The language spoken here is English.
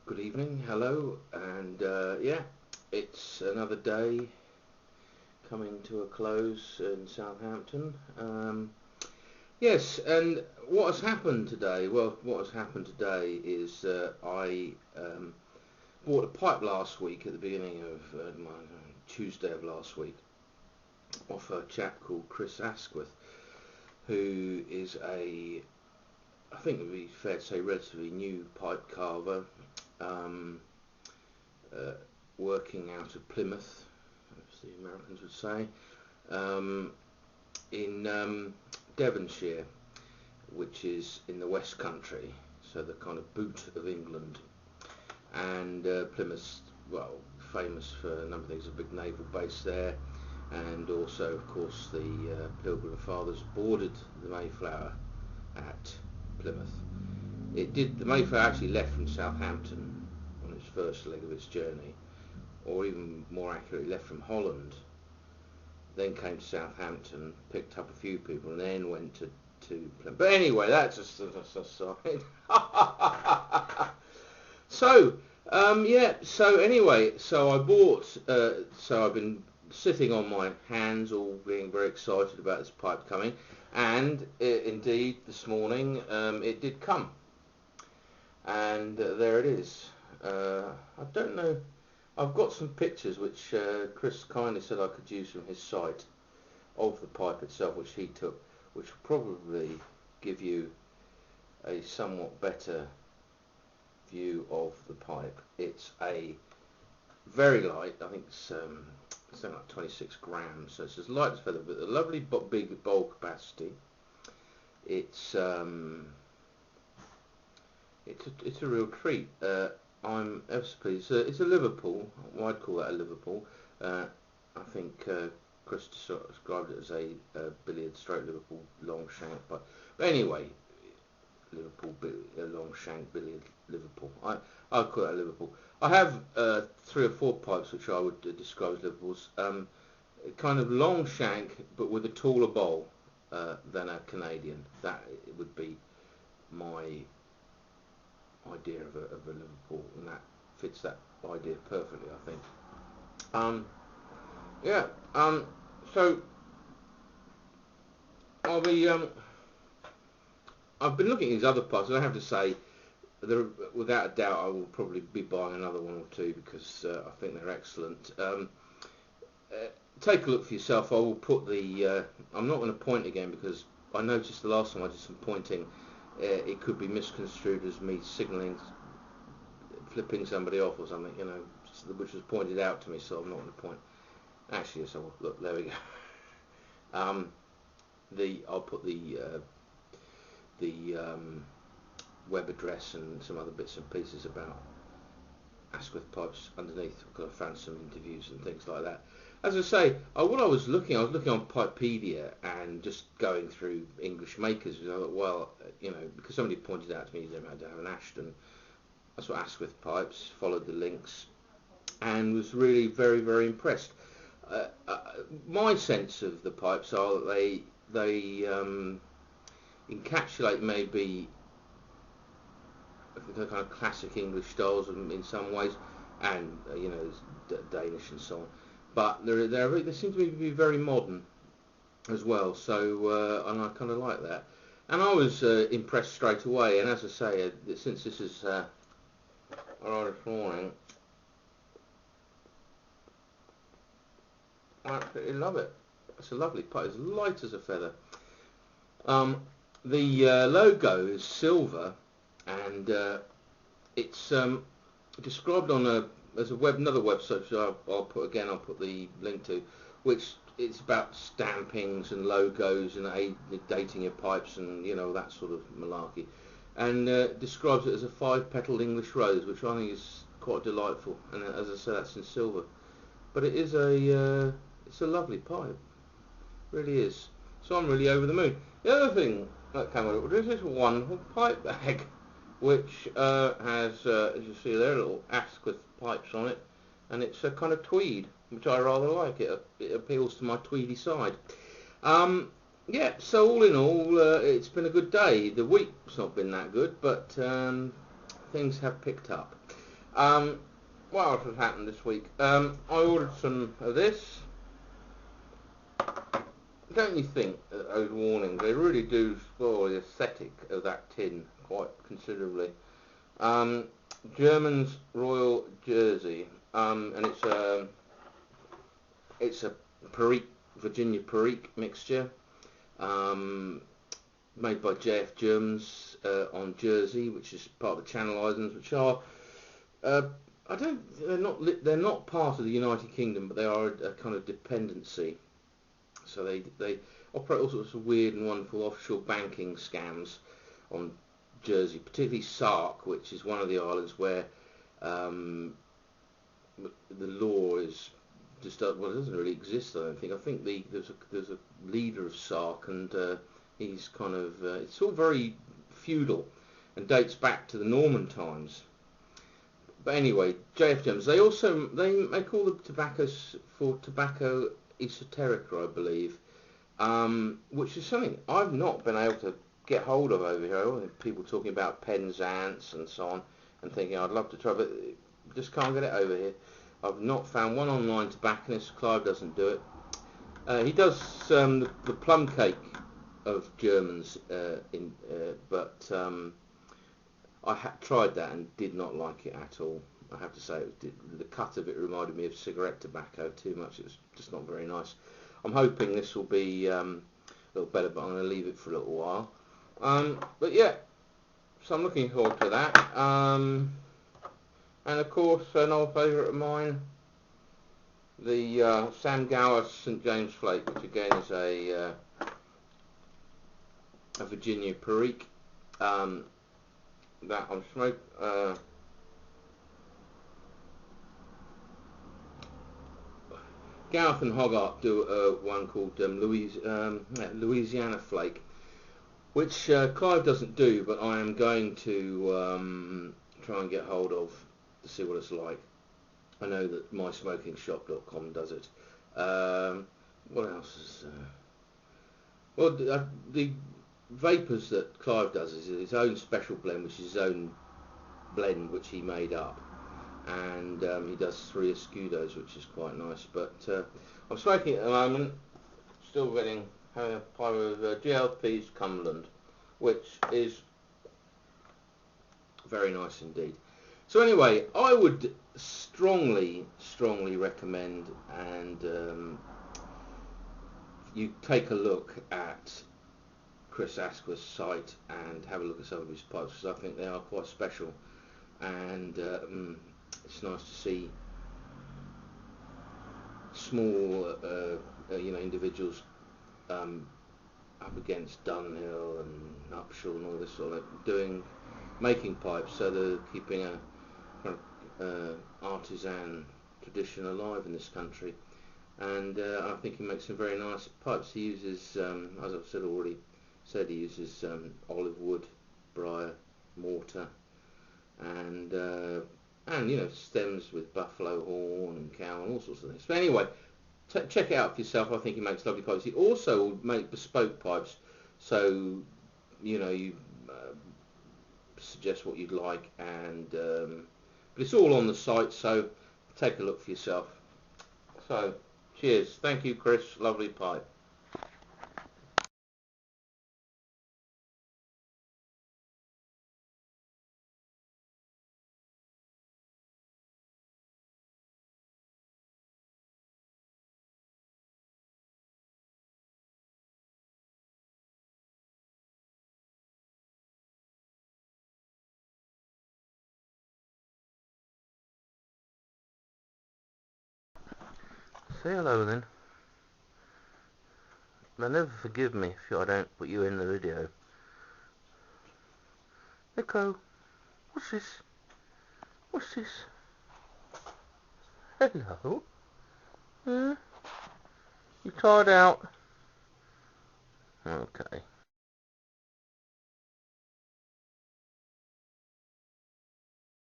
Good evening, hello, and yeah, it's another day coming to a close in Southampton. Yes, and what has happened today? Well, what has happened today is I bought a pipe last week at the beginning of Tuesday of last week off a chap called Chris Askwith, who is I think it would be fair to say, relatively new pipe carver. Um, uh, Working out of Plymouth, as the Americans would say, um, in Devonshire, which is in the West Country, so the kind of boot of England. And Plymouth's, well, famous for a number of things, a big naval base there, and also, of course, the Pilgrim Fathers boarded the Mayflower at Plymouth. The Mayflower actually left from Southampton on its first leg of its journey, or even more accurately, left from Holland, then came to Southampton, picked up a few people, and then went to Plymouth. But anyway, that's just a side. So, yeah, so anyway, so I bought, so I've been sitting on my hands, all being very excited about this pipe coming, and indeed, this morning, it did come. And there it is. I don't know. I've got some pictures which Chris kindly said I could use from his site of the pipe itself, which he took, which will probably give you a somewhat better view of the pipe. It's a very light, I think it's something like 26 grams, so it's as light as a feather, but a lovely big bowl capacity. It's it's a real treat. I'm ever so pleased. It's a Liverpool. Well, I'd call that a Liverpool. I think Chris described it as a billiard stroke Liverpool long shank. But anyway, Liverpool long shank billiard Liverpool. I'd call that a Liverpool. I have 3 or 4 pipes which I would describe as Liverpools. Kind of long shank, but with a taller bowl than a Canadian. That would be my idea of a Liverpool, and that fits that idea perfectly, I think. Yeah. So I'll be. I've been looking at these other parts, and I have to say, without a doubt, I will probably be buying another one or two because I think they're excellent. Take a look for yourself. I will put the. I'm not going to point again because I noticed the last time I did some pointing. It could be misconstrued as me signalling, flipping somebody off or something, which was pointed out to me, so I'm not going to point. Actually, yes, I will. Look, there we go. I'll put the web address and some other bits and pieces about Askwith pipes underneath, because I found some interviews and things like that. As I say, what I was looking on Pipepedia and just going through English makers. Well, because somebody pointed out to me about Darren Ashton. That's what Askwith pipes. Followed the links and was really very, very impressed. My sense of the pipes are that they encapsulate maybe the kind of classic English styles in some ways, and Danish and so on. But they seem to be very modern as well. So and I kind of like that. And I was impressed straight away. And as I say, since this is this morning, I absolutely love it. It's a lovely pipe. It's light as a feather. The logo is silver, and it's described on another website which I'll put the link to, which it's about stampings and logos and dating your pipes and that sort of malarkey, and describes it as a 5-petaled English rose, which I think is quite delightful. And as I said, that's in silver, but it is it's a lovely pipe, really is. So I'm really over the moon. The other thing that came out of it was this wonderful pipe bag, which has, as you see there, little Askwith pipes on it, and it's a kind of tweed, which I rather like. It appeals to my tweedy side. Yeah, so all in all, it's been a good day. The week's not been that good, but things have picked up. What else has happened this week? I ordered some of this. Don't you think that those warnings, they really do spoil the aesthetic of that tin quite considerably. German's Royal Jersey, and it's a Perique, Virginia Perique mixture, made by JF Germans on Jersey, which is part of the Channel Islands, which are they're not part of the United Kingdom, but they are a kind of dependency. So they operate all sorts of weird and wonderful offshore banking scams on Jersey, particularly Sark, which is one of the islands where the law is just it doesn't really exist. I don't think. I think there's a leader of Sark, and he's kind of it's all very feudal and dates back to the Norman times. But anyway, JF Jones. They make all the tobaccos for tobacco esoterica, I believe, which is something I've not been able to get hold of over here. People talking about Penzance and so on, and thinking I'd love to try, but just can't get it over here. I've not found one online tobacconist. Clive doesn't do it. He does the plum cake of Germans, but I tried that and did not like it at all. I have to say, the cut of it reminded me of cigarette tobacco too much. It was just not very nice. I'm hoping this will be a little better, but I'm going to leave it for a little while. But yeah, so I'm looking forward to that. And of course, an old favourite of mine, the Sam Gower St James Flake, which again is a Virginia Perique. That I'm smoking. Gareth and Hogarth do one called Louisiana Flake, which Clive doesn't do, but I am going to try and get hold of to see what it's like. I know that mysmokingshop.com does it. What else is... well, the Vapors that Clive does is his own special blend, which is his own blend which he made up, and he does 3 Escudos, which is quite nice. But I'm smoking at the moment, still having a pipe of GLP's Cumberland, which is very nice indeed. So anyway, I would strongly recommend, and you take a look at Chris Askwith's site and have a look at some of his pipes, because I think they are quite special, and it's nice to see small individuals up against Dunhill and Upshall and all this sort of making pipes, so they're keeping a kind of artisan tradition alive in this country. And I think he makes some very nice pipes. He uses, as I've said, he uses olive wood, briar, mortar, and stems with buffalo horn and cow and all sorts of things. But anyway, check it out for yourself. I think he makes lovely pipes. He also will make bespoke pipes, so you suggest what you'd like, and but it's all on the site, so take a look for yourself. So cheers. Thank you, Chris. Lovely pipe. Say hello then. They'll never forgive me if I don't put you in the video. Echo, what's this? What's this? Hello? You tired out? Okay.